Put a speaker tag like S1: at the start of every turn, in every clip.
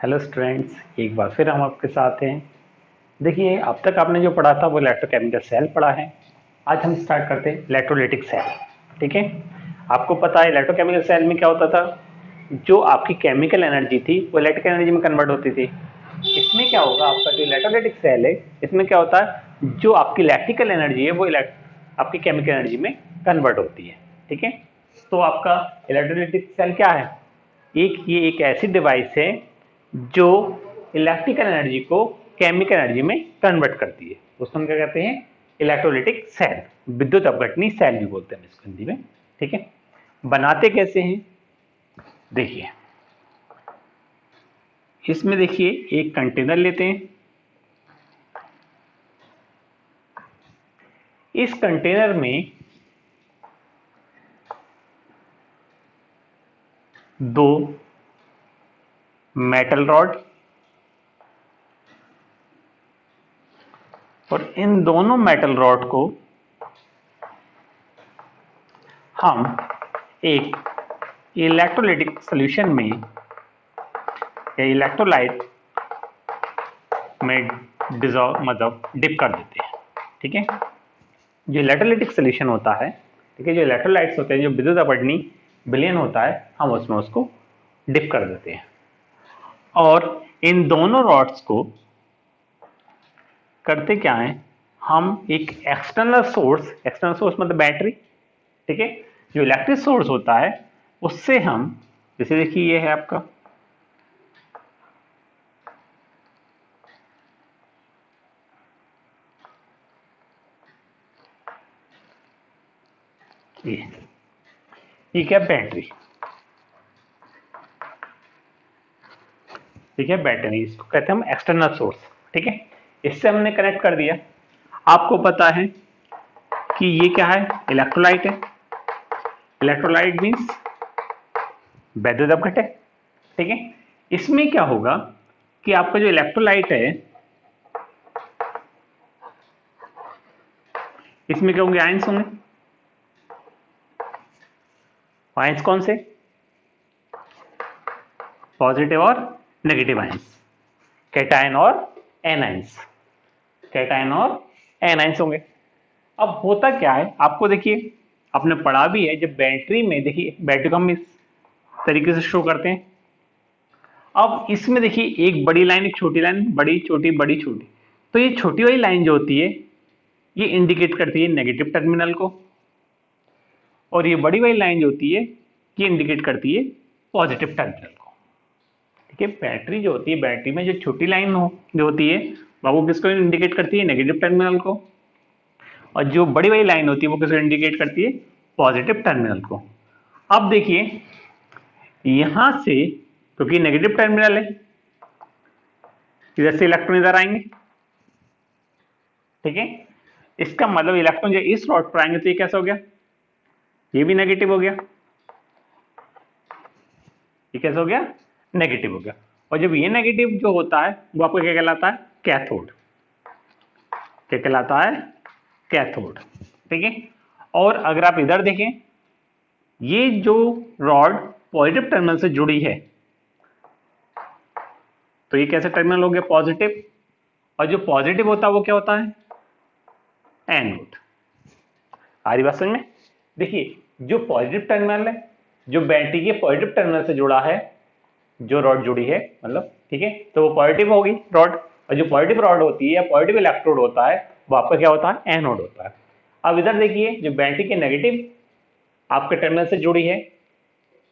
S1: Hello students, एक बार फिर हम आपके साथ हैं। देखिए, अब तक आपने जो पढ़ा था वो इलेक्ट्रोकेमिकल सेल पढ़ा है। आज हम स्टार्ट करते हैं इलेक्ट्रोलाइटिक सेल। ठीक है, आपको पता है इलेक्ट्रोकेमिकल सेल में क्या होता था। जो आपकी केमिकल एनर्जी थी वो इलेक्ट्रिकल एनर्जी में कन्वर्ट होती थी। इसमें क्या होगा, आपका जो इलेक्ट्रोलाइटिक सेल है इसमें क्या होता है, जो आपकी इलेक्ट्रिकल एनर्जी है वो आपकी केमिकल एनर्जी में कन्वर्ट होती है। ठीक है, तो आपका इलेक्ट्रोलाइटिक सेल क्या है, ये एक ऐसी डिवाइस है जो इलेक्ट्रिकल एनर्जी को केमिकल एनर्जी में कन्वर्ट करती है। उसको हम क्या कहते हैं, इलेक्ट्रोलाइटिक सेल, विद्युत अपघटनी सेल भी बोलते हैं इसको हिंदी में। ठीक है, बनाते कैसे हैं, देखिए इसमें देखिए एक कंटेनर लेते हैं। इस कंटेनर में दो मेटल रॉड और इन दोनों मेटल रॉड को हम एक इलेक्ट्रोलाइटिक सॉल्यूशन में या इलेक्ट्रोलाइट में डिजॉल्व मतलब डिप कर देते हैं। ठीक है, जो इलेक्ट्रोलाइटिक सॉल्यूशन होता है, ठीक है, जो इलेक्ट्रोलाइट्स होते हैं, जो विद्युत अपघटनी विलयन होता है, हम उसमें उसको डिप कर देते हैं। और इन दोनों रॉड्स को करते क्या है, हम एक एक्सटर्नल सोर्स मतलब बैटरी, ठीक है, जो इलेक्ट्रिक सोर्स होता है उससे हम, जैसे देखिए ये है आपका, ये क्या बैटरी, ठीक है, बैटरी, इसको कहते हैं हम एक्सटर्नल सोर्स। ठीक है, इससे हमने कनेक्ट कर दिया। आपको पता है कि ये क्या है, इलेक्ट्रोलाइट है। इलेक्ट्रोलाइट मीन्स वैद्युत अपघटक है। ठीक है, इसमें क्या होगा कि आपका जो इलेक्ट्रोलाइट है इसमें क्या होंगे, आयंस होंगे। आयंस कौन से, पॉजिटिव और नेगेटिव आयंस, कैटायन और एनायंस, कैटायन और एनायंस होंगे। अब होता क्या है, आपको देखिए आपने पढ़ा भी है, जब बैटरी में, देखिए बैटरी को हम इस तरीके से शो करते हैं। अब इसमें देखिए एक बड़ी लाइन, एक छोटी लाइन, बड़ी छोटी बड़ी छोटी, तो ये छोटी वाली लाइन जो होती है ये इंडिकेट करती है नेगेटिव टर्मिनल को, और ये बड़ी वाली लाइन जो होती है ये इंडिकेट करती है पॉजिटिव टर्मिनल को। ठीक है, बैटरी जो होती है, बैटरी में जो छोटी लाइन जो होती है वो किसको इंडिकेट करती है, नेगेटिव टर्मिनल को, और जो बड़ी वाली लाइन होती है वो किसको इंडिकेट करती है, पॉजिटिव टर्मिनल को। अब देखिए यहां से, क्योंकि नेगेटिव टर्मिनल है, इधर से इलेक्ट्रॉन इधर आएंगे। ठीक है, इसका मतलब इलेक्ट्रॉन जो इस रॉड पर आएंगे तो ये कैसा हो गया, ये भी नेगेटिव हो गया, ये कैसा हो गया, नेगेटिव हो गया। और जब ये नेगेटिव जो होता है वो आपको क्या कहलाता है, कैथोड। क्या कहलाता है, कैथोड। ठीक है, और अगर आप इधर देखें, ये जो रॉड पॉजिटिव टर्मिनल से जुड़ी है तो ये कैसा टर्मिनल हो गया, पॉजिटिव, और जो पॉजिटिव होता है वो क्या होता है, एनोड। आ रही बात समझ में। देखिए जो पॉजिटिव टर्मिनल है, जो बैटरी के पॉजिटिव टर्मिनल से जुड़ा है, जो रॉड जुड़ी है मतलब, ठीक है, तो वो पॉजिटिव होगी रॉड, और जो पॉजिटिव रॉड होती है या पॉजिटिव इलेक्ट्रोड होता है वो आपका क्या होता है, एनोड होता है। अब इधर देखिए जो बैटरी के नेगेटिव आपके टर्मिनल से जुड़ी है,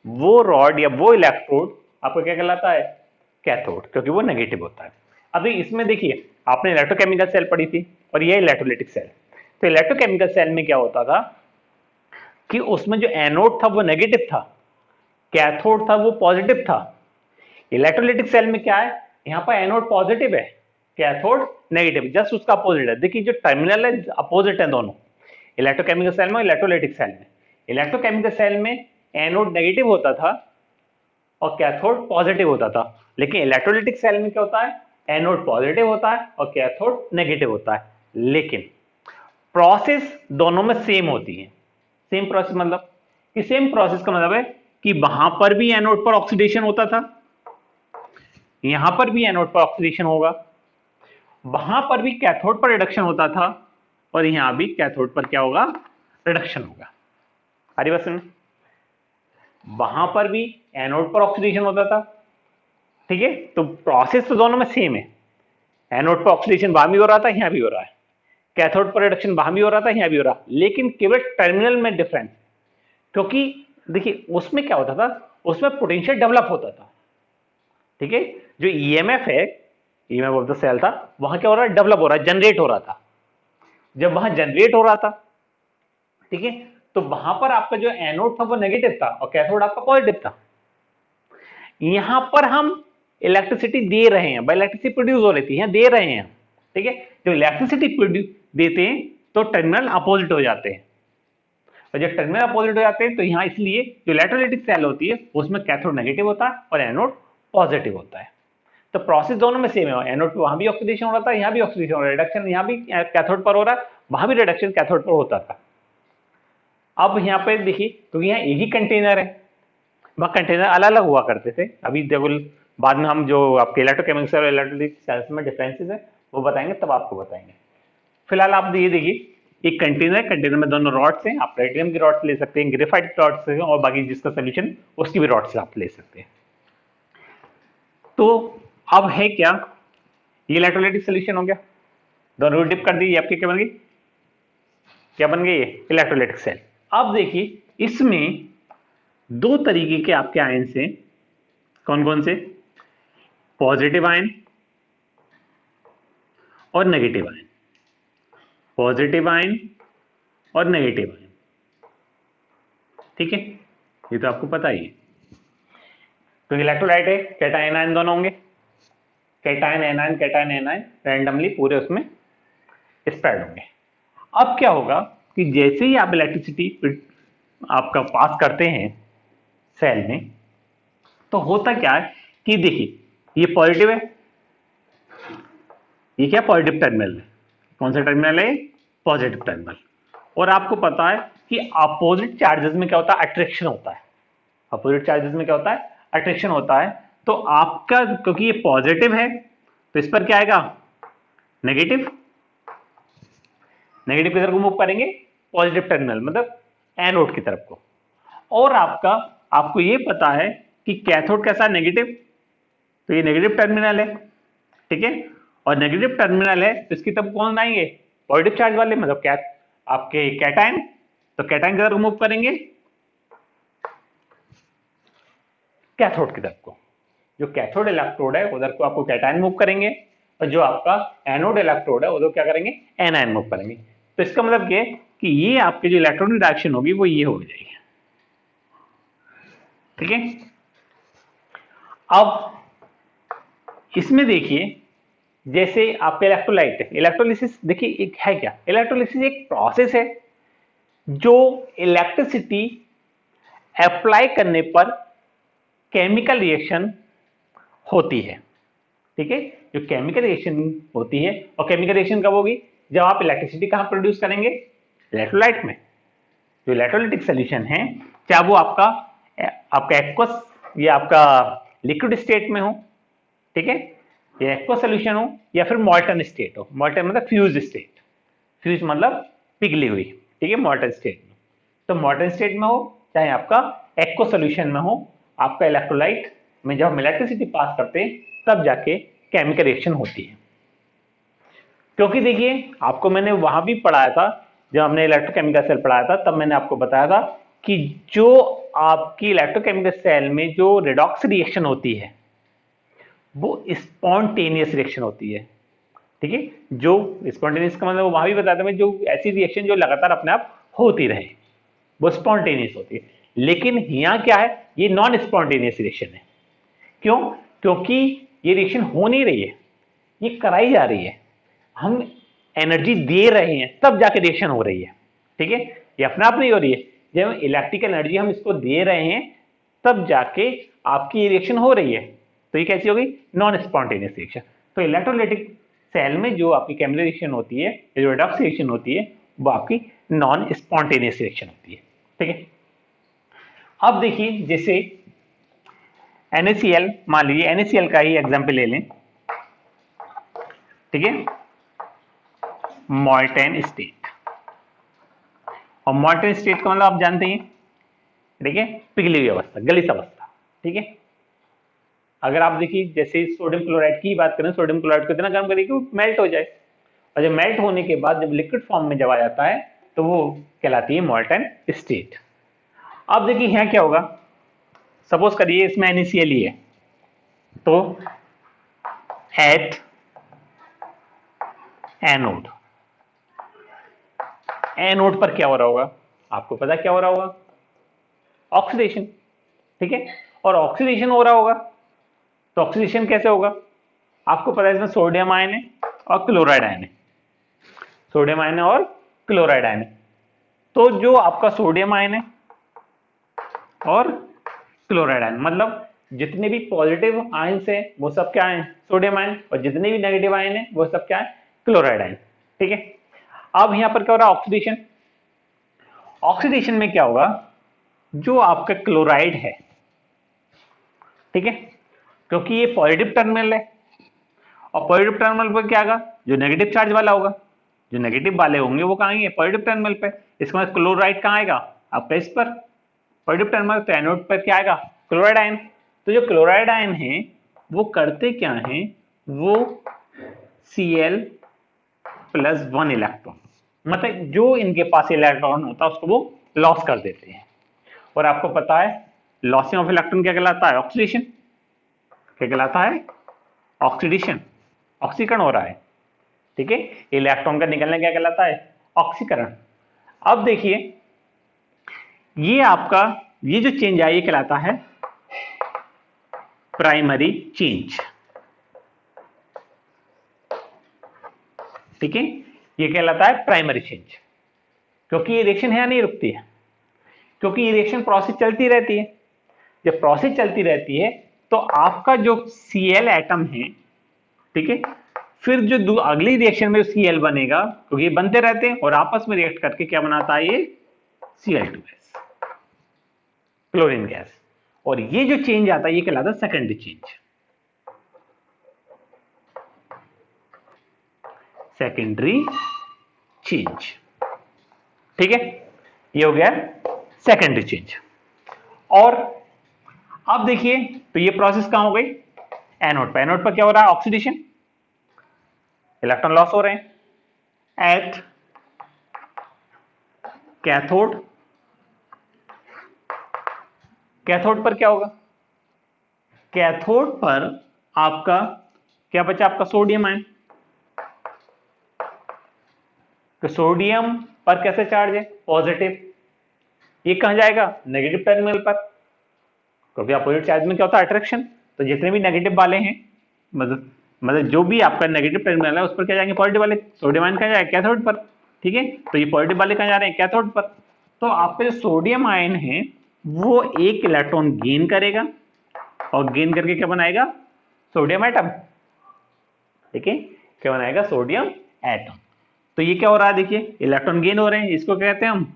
S1: वो रॉड या वो इलेक्ट्रोड आपका क्या कहलाता है, कैथोड, क्योंकि वो नेगेटिव होता है। अभी इसमें देखिए आपने इलेक्ट्रोकेमिकल सेल पढ़ी थी और ये इलेक्ट्रोलाइटिक सेल। तो इलेक्ट्रोकेमिकल सेल में क्या होता था कि उसमें जो एनोड था वो नेगेटिव था, कैथोड था वो पॉजिटिव था। इलेक्ट्रोलाइटिक सेल में क्या है, यहाँ पर एनोड पॉजिटिव है, कैथोड नेगेटिव, जस्ट उसका अपोजिट है। देखिए जो टर्मिनल है अपोजिट है दोनों, इलेक्ट्रोकेमिकल सेल में और इलेक्ट्रोलाइटिक सेल में। इलेक्ट्रोकेमिकल सेल में एनोड नेगेटिव होता था और कैथोड पॉजिटिव होता था, लेकिन इलेक्ट्रोलाइटिक सेल में क्या होता है, एनोड पॉजिटिव होता है और कैथोड नेगेटिव होता है, लेकिन प्रोसेस दोनों में सेम होती है। सेम प्रोसेस मतलब कि सेम प्रोसेस का मतलब है कि वहां पर भी एनोड पर ऑक्सीडेशन होता था यहां पर भी एनोड पर ऑक्सीडेशन होगा, वहां पर भी कैथोड पर रिडक्शन होता था, और यहां भी कैथोड पर क्या होगा, रिडक्शन होगा। आ रही बात समझ? वहां पर भी एनोड पर ऑक्सीडेशन होता था, ठीक है, तो प्रोसेस तो दोनों में सेम है। एनोड पर ऑक्सीडेशन वहां भी हो रहा था, यहां भी हो रहा है, कैथोड पर रिडक्शन वहां भी हो रहा था, यहां भी हो रहा, लेकिन केवल टर्मिनल में डिफरेंस। क्योंकि देखिए उसमें क्या होता था, उसमें पोटेंशियल डेवलप होता था, ठीक है, जो ईएमएफ है, ईएमएफ ऑफ द सेल था, वहां क्या हो रहा है, डेवलप हो रहा है, जनरेट हो रहा था। जब वहां जनरेट हो रहा था, ठीक है, तो वहां पर आपका जो एनोड था वो नेगेटिव था और कैथोड आपका पॉजिटिव था। यहां पर हम इलेक्ट्रिसिटी दे रहे हैं, बाय इलेक्ट्रिसिटी प्रोड्यूस हो रही थी, यहां दे रहे हैं, ठीक है, जब इलेक्ट्रिसिटी प्रोड्यूस देते हैं तो टर्मिनल अपोजिट हो जाते हैं, और जब टर्मिनल अपोजिट हो जाते हैं तो यहां इसलिए जो इलेक्ट्रोलाइटिक सेल होती है उसमें कैथोड नेगेटिव होता है और एनोड पॉजिटिव होता है। तो प्रोसेस दोनों में सेम है, एनोड पे वहां भी ऑक्सीडेशन हो रहा था, यहां भी ऑक्सीडेशन हो रहा है, रिडक्शन यहां भी कैथोड पर हो रहा है, वहां भी रिडक्शन कैथोड पर होता था। अब यहाँ पे देखिए, क्योंकि यहाँ एक ही कंटेनर है, वहाँ कंटेनर अलग अलग हुआ करते थे, अभी देखो बाद में हम जो आपके इलेक्ट्रोकेमिकल और इलेक्ट्रोलिटिक सेल्स में डिफरेंसेस है वो बताएंगे, तब आपको बताएंगे। फिलहाल आप ये देखिए, एक कंटेनर, कंटेनर में दोनों रॉड्स हैं, आप प्लेटिनम की रॉड्स ले सकते हैं, ग्रेफाइट रॉड्स से, और बाकी जिसका सोल्यूशन उसकी भी रॉड्स आप ले सकते हैं। तो अब है क्या, ये इलेक्ट्रोलाइटिक सोल्यूशन हो गया, दोनों डिप कर दी, ये आपकी क्या बन गई, क्या बन गई, ये इलेक्ट्रोलाइटिक सेल। अब देखिए इसमें दो तरीके के आपके आयन्स हैं, कौन कौन से, पॉजिटिव आयन और नेगेटिव आयन, पॉजिटिव आयन और नेगेटिव आयन, ठीक है, ये तो आपको पता ही है। तो इलेक्ट्रोलाइट है, कैटायन आयन दोनों होंगे, cation anion, cation anion randomly पूरे उसमें स्प्रेड होंगे। अब क्या होगा कि जैसे ही आप इलेक्ट्रिसिटी आपका पास करते हैं सेल में, तो होता क्या है कि देखिए ये पॉजिटिव है, ये क्या पॉजिटिव टर्मिनल है, कौन सा टर्मिनल है, पॉजिटिव टर्मिनल। और आपको पता है कि अपोजिट चार्जेस में क्या होता है, अट्रैक्शन होता है, अपोजिट चार्जेस में क्या होता है, अट्रैक्शन होता है। तो आपका क्योंकि ये पॉजिटिव है तो इस पर क्या आएगा, नेगेटिव, नेगेटिव की तरफ मूव करेंगे, पॉजिटिव टर्मिनल मतलब एनोड की तरफ को। और आपको ये पता है कि कैथोड कैसा, नेगेटिव, तो ये नेगेटिव टर्मिनल है, ठीक है, और नेगेटिव टर्मिनल है तो इसकी तरफ कौन आएंगे, पॉजिटिव चार्ज वाले, मतलब क्या आपके कैटायन, तो कैटायन की तरफ मूव करेंगे कैथोड की तरफ को, जो कैथोड इलेक्ट्रोड है उधर को आपको कैटायन मूव करेंगे, और जो आपका एनोड इलेक्ट्रोड है उधर क्या करेंगे, एनायन मूव करेंगे। तो इसका मतलब ये कि ये आपके जो इलेक्ट्रॉनिक डायरेक्शन होगी वो ये हो जाएगी, ठीक है। अब इसमें देखिए जैसे आपका इलेक्ट्रोलाइट है, इलेक्ट्रोलिसिस देखिए एक है क्या, इलेक्ट्रोलिसिस एक प्रोसेस है जो इलेक्ट्रिसिटी अप्लाई करने पर केमिकल रिएक्शन होती है, ठीक है, जो केमिकल रिएक्शन होती है, और केमिकल रिएक्शन कब होगी, जब आप इलेक्ट्रिसिटी कहां प्रोड्यूस करेंगे, इलेक्ट्रोलाइट में। जो इलेक्ट्रोलाइटिक सोल्यूशन है, चाहे वो आपका एक्वस या आपका लिक्विड स्टेट में हो, ठीक है, या एक्वस सोल्यूशन हो या फिर मॉल्टन स्टेट हो, मॉल्टन मतलब फ्यूज स्टेट, फ्यूज मतलब पिघली हुई, ठीक है, मॉल्टन स्टेट में। तो मॉल्टन स्टेट में हो चाहे आपका एक्वस सोल्यूशन में हो, आपका इलेक्ट्रोलाइट में जब हम इलेक्ट्रिसिटी पास करते हैं तब जाके केमिकल रिएक्शन होती है। क्योंकि देखिए आपको मैंने वहां भी पढ़ाया था, जब हमने इलेक्ट्रोकेमिकल सेल पढ़ाया था तब मैंने आपको बताया था कि जो आपकी इलेक्ट्रोकेमिकल सेल में जो रिडॉक्स रिएक्शन होती है वो स्पॉन्टेनियस रिएक्शन होती है, ठीक है, जो स्पॉन्टेनियस का मतलब वहां भी बताया था, जो ऐसी रिएक्शन जो लगातार अपने आप होती रहे वो स्पॉन्टेनियस होती है। लेकिन यहाँ क्या है, ये नॉन स्पॉन्टेनियस रिएक्शन है। क्यों, क्योंकि ये रिएक्शन हो नहीं रही है, ये कराई जा रही है, हम एनर्जी दे रहे हैं तब जाके रिएक्शन हो रही है, ठीक है, ये अपने आप नहीं हो रही है, जब इलेक्ट्रिकल एनर्जी हम इसको दे रहे हैं तब जाके आपकी रिएक्शन हो रही है। तो ये कैसी होगी, नॉन स्पॉन्टेनियस रिएक्शन। तो इलेक्ट्रोलाइटिक सेल में जो आपकी केमिकल रिएक्शन होती है, जो रिडॉक्स रिएक्शन होती है, वो आपकी नॉन स्पॉन्टेनियस रिएक्शन होती है, ठीक है। अब देखिए जैसे NaCl, मान लीजिए NaCl का ही एग्जाम्पल ले लें, ठीक है, मॉल्टेन स्टेट। और मॉल्टेन स्टेट का मतलब आप जानते हैं, ठीक है, पिघली हुई अवस्था, गलित अवस्था, ठीक है। अगर आप देखिए जैसे सोडियम क्लोराइड की बात करें, सोडियम क्लोराइड को इतना गर्म करिए कि वो मेल्ट हो जाए, और जब मेल्ट होने के बाद जब लिक्विड फॉर्म में जब आ जाता है तो वो कहलाती है मॉल्टेन स्टेट। अब देखिए यहाँ क्या होगा, सपोज करिए इसमें NaCl ही है, तो एट एनोड, एनोड पर क्या हो रहा होगा, आपको पता क्या हो रहा होगा, ऑक्सीडेशन, ठीक है। और ऑक्सीडेशन हो रहा होगा, तो ऑक्सीडेशन कैसे होगा, आपको पता है इसमें सोडियम आयन है और क्लोराइड आयन है, सोडियम आयन है और क्लोराइड आयन है। तो जो आपका सोडियम आयन है और क्लोराइड आयन, मतलब जितने भी पॉजिटिव आयन है वो सब क्या है, सोडियम आयन, और जितने भी नेगेटिव आयन है वो सब क्या है, क्लोराइड आयन, ठीक है। अब यहां पर क्या हो रहा है, ऑक्सीडेशन। ऑक्सीडेशन में क्या होगा, जो आपका क्लोराइड है, ठीक है, क्योंकि ये पॉजिटिव टर्मिनल है, और पॉजिटिव टर्मिनल पर क्या आएगा, जो नेगेटिव चार्ज वाला होगा, जो नेगेटिव वाले होंगे वो कहाँ आएंगे, पॉजिटिव टर्मिनल पे। इसके बाद क्लोराइड कहाँ आएगा, आपका इस पर पॉजिटिव टर्मिनल, तो एनोड पर क्या आएगा, क्लोराइड आयन। तो जो क्लोराइड आयन है वो करते क्या है, वो Cl+1 इलेक्ट्रॉन, मतलब जो इनके पास इलेक्ट्रॉन होता है उसको वो लॉस कर देते हैं। और आपको पता है लॉसिंग ऑफ इलेक्ट्रॉन क्या कहलाता है, ऑक्सीडेशन। क्या कहलाता है, ऑक्सीडेशन, ऑक्सीकरण हो रहा है, ठीक है। इलेक्ट्रॉन का निकलना क्या कहलाता है, ऑक्सीकरण। अब देखिए ये आपका ये जो चेंज है ये कहलाता है प्राइमरी चेंज, ठीक है, ये कहलाता है प्राइमरी चेंज, क्योंकि ये रिएक्शन है नहीं रुकती है, क्योंकि ये रिएक्शन प्रोसेस चलती रहती है। जब प्रोसेस चलती रहती है तो आपका जो Cl एटम है, ठीक है, फिर जो अगली रिएक्शन में Cl बनेगा, क्योंकि ये बनते रहते हैं और आपस में रिएक्ट करके क्या बनाता है, ये Cl2s, क्लोरीन गैस। और ये जो चेंज आता है ये कहलाता है सेकेंडरी चेंज, सेकेंडरी चेंज, ठीक है, ये हो गया सेकेंडरी चेंज। और अब देखिए तो ये प्रोसेस कहां हो गई, एनोड पर। एनोड पर क्या हो रहा है, ऑक्सीडेशन, इलेक्ट्रॉन लॉस हो रहे हैं। एट कैथोड, कैथोड पर क्या होगा, कैथोड पर आपका क्या बचा, आपका सोडियम आयन। तो सोडियम पर कैसे चार्ज है, पॉजिटिव, ये कहां जाएगा, नेगेटिव टर्मिनल पर, क्योंकि अपोजिट चार्ज में क्या होता है, अट्रैक्शन। तो जितने भी नेगेटिव वाले हैं, मतलब जो भी आपका नेगेटिव टर्मिनल है उस पर क्या जाएंगे, पॉजिटिव वाले। सोडियम आयन कहां जाएगा, कैथोड पर, ठीक है। तो ये पॉजिटिव वाले कहां जा रहे हैं, कैथोड पर। तो आपका जो सोडियम आयन है वो एक इलेक्ट्रॉन गेन करेगा, और गेन करके क्या बनाएगा, सोडियम एटम, ठीक है, क्या बनाएगा, सोडियम एटम। तो ये क्या हो रहा है, देखिए इलेक्ट्रॉन गेन हो रहे हैं, इसको क्या कहते हैं हम,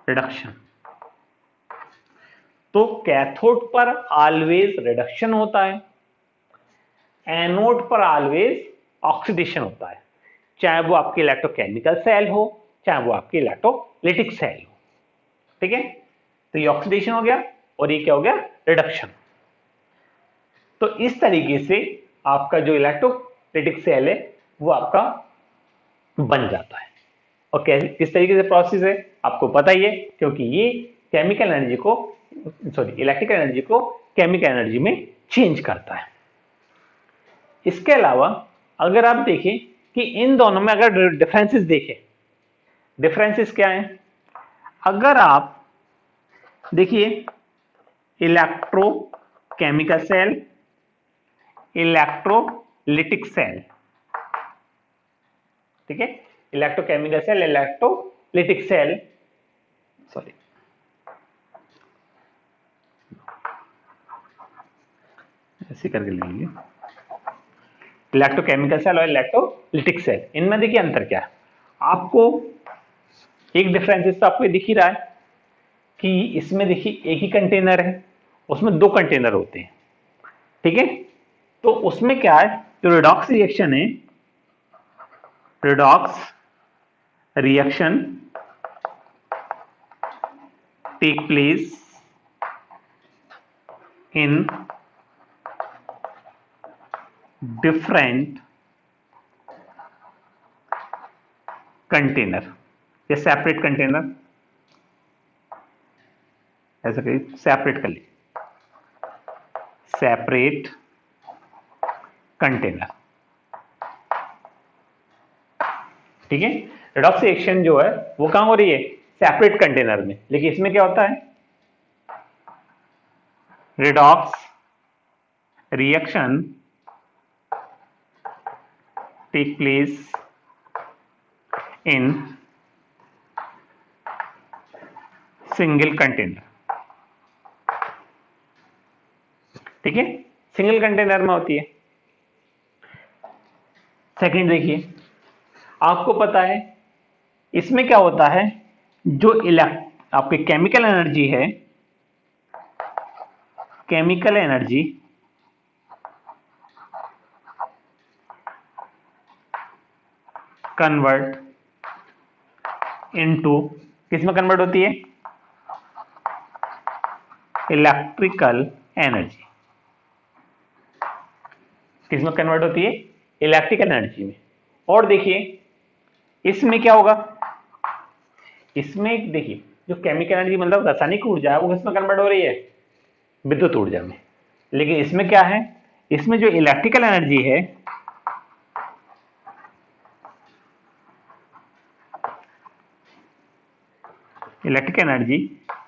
S1: रिडक्शन। तो कैथोड पर ऑलवेज रिडक्शन होता है, एनोड पर ऑलवेज ऑक्सीडेशन होता है, चाहे वो आपकी इलेक्ट्रोकेमिकल सेल हो, चाहे वो आपकी इलेक्ट्रोलाइटिक सेल हो, ठीक है। तो ये ऑक्सीडेशन हो गया और ये क्या हो गया, रिडक्शन। तो इस तरीके से आपका जो इलेक्ट्रोलाइटिक सेल है वो आपका बन जाता है। और किस तरीके से प्रोसेस है आपको पता ही है, क्योंकि ये केमिकल एनर्जी को, सॉरी, इलेक्ट्रिकल एनर्जी को केमिकल एनर्जी में चेंज करता है। इसके अलावा अगर आप देखें कि इन दोनों में अगर डिफरेंसेस देखें, डिफरेंसेस क्या हैं, अगर आप देखिए इलेक्ट्रोकेमिकल सेल, इलेक्ट्रोलाइटिक सेल, ठीक है, electrochemical cell, electrolytic cell, sorry, ऐसे करके लिखेंगे, इलेक्ट्रोकेमिकल सेल और इलेक्ट्रोलाइटिक सेल, इनमें देखिए अंतर क्या है। आपको एक डिफरेंसेस तो आपको दिख ही रहा है कि इसमें देखिए एक ही कंटेनर है उसमें 2 कंटेनर होते हैं, ठीक है। तो उसमें क्या है, जो रिडॉक्स रिएक्शन है, redox reaction take place in different container या सेपरेट कंटेनर, ऐसा करिए, सेपरेट कर लीजिए, सेपरेट कंटेनर, ठीक है। रिडॉक्स रिएक्शन जो है वो कहां हो रही है, सेपरेट कंटेनर में, लेकिन इसमें क्या होता है, redox reaction take place in single container, ठीक है, सिंगल कंटेनर में होती है। सेकंड देखिए, आपको पता है इसमें क्या होता है, जो आपकी केमिकल एनर्जी है, केमिकल एनर्जी कन्वर्ट इनटू, किसमें कन्वर्ट होती है, इलेक्ट्रिकल एनर्जी, किसमें कन्वर्ट होती है, इलेक्ट्रिकल एनर्जी में। और देखिए इसमें क्या होगा, इसमें देखिए जो केमिकल एनर्जी मतलब रासायनिक ऊर्जा है वो किसमें कन्वर्ट हो रही है, विद्युत ऊर्जा में। लेकिन इसमें क्या है, इसमें जो इलेक्ट्रिकल एनर्जी है, electrical energy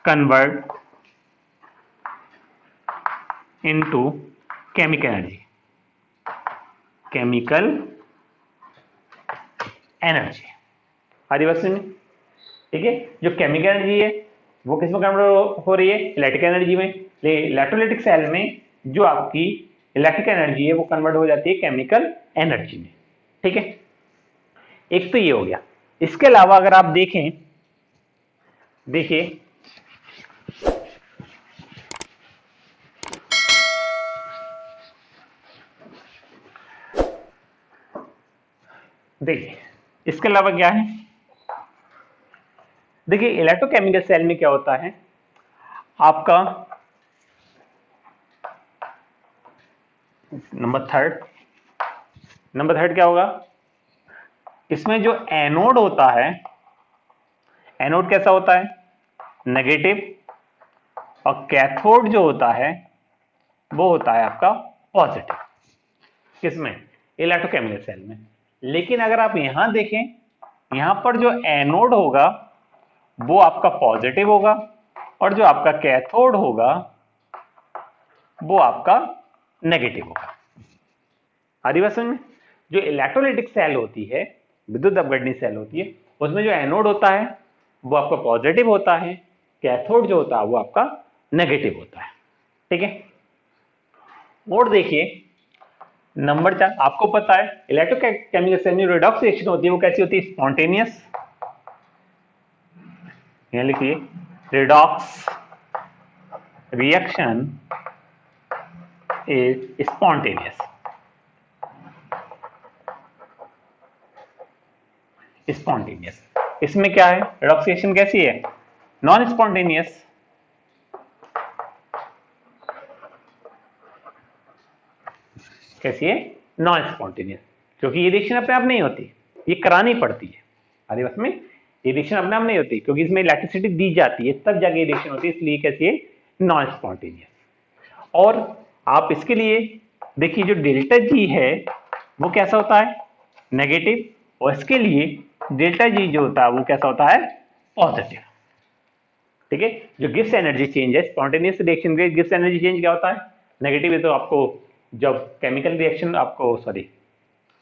S1: convert into chemical energy, chemical energy, हरी बात सुनिए, ठीक है। जो केमिकल एनर्जी है वो किसमें कन्वर्ट हो रही है, इलेक्ट्रिकल एनर्जी में। इलेक्ट्रोलाइटिक सेल में जो आपकी इलेक्ट्रिकल एनर्जी है वो कन्वर्ट हो जाती है केमिकल एनर्जी में, ठीक है। एक तो ये हो गया। इसके अलावा अगर आप देखें, देखिए देखिए इसके अलावा क्या है, देखिए इलेक्ट्रोकेमिकल सेल में क्या होता है, आपका नंबर थर्ड क्या होगा, इसमें जो एनोड होता है, एनोड कैसा होता है, नेगेटिव, और कैथोड जो होता है वो होता है आपका पॉजिटिव, किसमें, इलेक्ट्रोकेमिकल सेल में। लेकिन अगर आप यहां देखें, यहां पर जो एनोड होगा वो आपका पॉजिटिव होगा, और जो आपका कैथोड होगा वो आपका नेगेटिव होगा। आदि बात समझ में। जो इलेक्ट्रोलाइटिक सेल होती है, विद्युत अपघटनी सेल होती है, उसमें जो एनोड होता है वो आपका पॉजिटिव होता है, कैथोड जो होता है वो आपका नेगेटिव होता है, ठीक है। और देखिए नंबर 4, आपको पता है इलेक्ट्रोकेमिकल सेल में रिडॉक्स रिएक्शन होती है वो कैसी होती है, स्पॉन्टेनियस, यहां लिखिए, redox reaction is spontaneous, spontaneous. इसमें क्या है, रिडॉक्स रिएक्शन कैसी है, नॉन स्पॉन्टेनियस, कैसी है, नॉन स्पॉन्टेनियस, क्योंकि ये रिएक्शन अपने आप नहीं होती, ये करानी पड़ती है। आदि बात में, ये रिएक्शन अपने आप नहीं होती क्योंकि इसमें इलेक्ट्रिसिटी दी जाती है तब जाके रिएक्शन होती है, इसलिए कैसी है, नॉन स्पॉन्टेनियस। और आप इसके लिए देखिए जो डेल्टा जी है वो कैसा होता है, नेगेटिव, और इसके लिए डेल्टा जी जो होता है वो कैसा होता है, पॉजिटिव, ठीक है। जो गिब्स एनर्जी चेंज है स्पॉन्टेनियस रिएक्शन के, गिब्स एनर्जी चेंज क्या होता है, नेगेटिव है। तो आपको जब केमिकल रिएक्शन, आपको सॉरी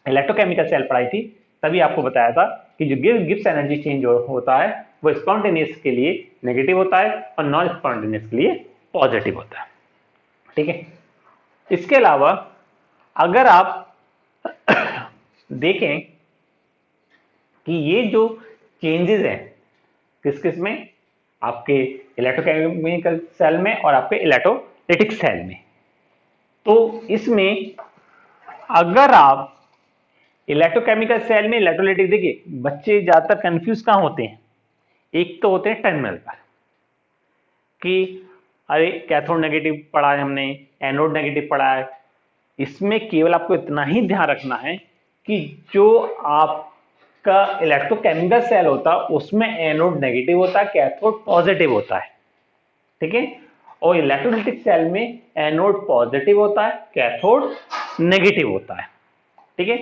S1: इलेक्ट्रोकेमिकल सेल पढ़ाई थी तभी आपको बताया था कि जो गिब्स एनर्जी चेंज होता है वो स्पॉन्टेनियस के लिए नेगेटिव होता है और नॉन स्पॉन्टेनियस के लिए पॉजिटिव होता है, ठीक है। इसके अलावा अगर आप देखें कि ये जो चेंजेस हैं किस किस में, आपके इलेक्ट्रोकेमिकल सेल में और आपके इलेक्ट्रोलाइटिक सेल में। तो इसमें अगर आप इलेक्ट्रोकेमिकल सेल में इलेक्ट्रोलाइटिक, देखिए बच्चे ज्यादातर कंफ्यूज कहां होते हैं, एक तो होते हैं टर्मिनल पर कि अरे कैथोड नेगेटिव पढ़ा है हमने, एनोड नेगेटिव पढ़ा है। इसमें केवल आपको इतना ही ध्यान रखना है कि जो आपका इलेक्ट्रोकेमिकल सेल होता है उसमें एनोड नेगेटिव होता है, कैथोड पॉजिटिव होता है, ठीक है। और इलेक्ट्रोलाइटिक सेल में एनोड पॉजिटिव होता है, कैथोड नेगेटिव होता है, ठीक है।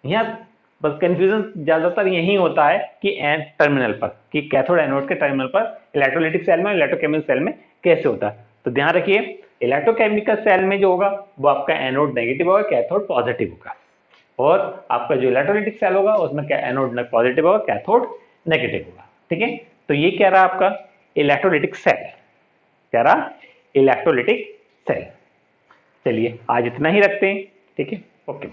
S1: यहाँ बस कंफ्यूजन ज्यादातर यही होता है कि टर्मिनल पर, कि कैथोड एनोड के टर्मिनल पर इलेक्ट्रोलाइटिक सेल में, इलेक्ट्रोकेमिकल सेल में कैसे होता है। तो ध्यान रखिए, इलेक्ट्रोकेमिकल सेल में जो होगा वो आपका एनोड नेगेटिव होगा, कैथोड पॉजिटिव होगा। और आपका जो इलेक्ट्रोलाइटिक सेल होगा उसमें क्या एनोड पॉजिटिव होगा, कैथोड नेगेटिव होगा, ठीक है। तो ये क्या रहा आपका इलेक्ट्रोलाइटिक सेल, क्या रहा इलेक्ट्रोलाइटिक सेल। चलिए आज इतना ही रखते हैं, ठीक है, ओके।